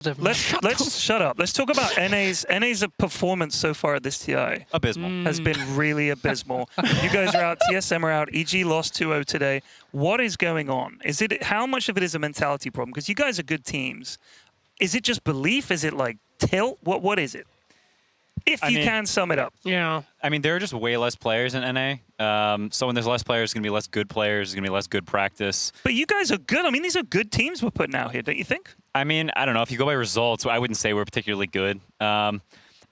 Let's shut up. Let's talk about NA's performance so far at this TI. Abysmal. Has been really abysmal. You guys are out, TSM are out, EG lost 2-0 today. What is going on? How much of it is a mentality problem? Because you guys are good teams. Is it just belief? Is it like tilt? What is it? If you can sum it up. Yeah. I mean, there are just way less players in NA. So when there's less players, there's going to be less good players. There's going to be less good practice. But you guys are good. I mean, these are good teams we're putting out here, don't you think? I mean, I don't know. If you go by results, I wouldn't say we're particularly good. I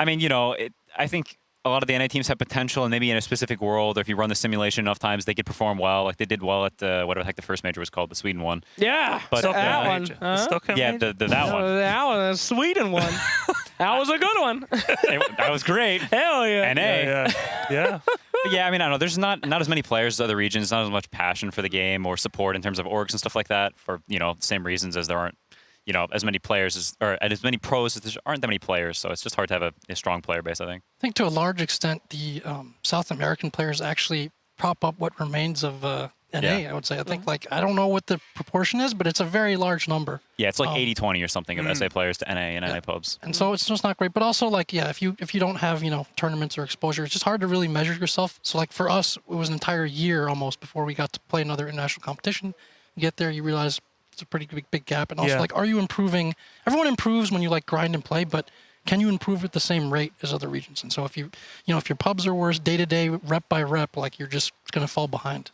mean, you know, I think a lot of the NA teams have potential, and maybe in a specific world, or if you run the simulation enough times, they could perform well. Like they did well at whatever the heck the first major was called, the Sweden one. Yeah. But that one. The Stockholm yeah, major? that one. That one, the Sweden one. That was a good one. That was great. Hell yeah. NA. Yeah. But yeah, I mean, I don't know. There's not as many players as other regions, not as much passion for the game or support in terms of orgs and stuff like that for, you know, the same reasons as there aren't, you know, as many players or as many pros as there aren't that many players. So it's just hard to have a strong player base, I think. I think to a large extent, the South American players actually prop up what remains of NA, I would say. I think, like, I don't know what the proportion is, but it's a very large number. Yeah, it's like 80-20 or something of SA players to NA and NA pubs. And so it's just not great. But also, like, yeah, if you don't have, you know, tournaments or exposure, it's just hard to really measure yourself. So, like, for us, it was an entire year almost before we got to play another international competition. You get there, you realize it's a pretty big gap. And also, like, are you improving? Everyone improves when you, like, grind and play, but can you improve at the same rate as other regions? And so if if your pubs are worse day to day, rep by rep, like, you're just going to fall behind.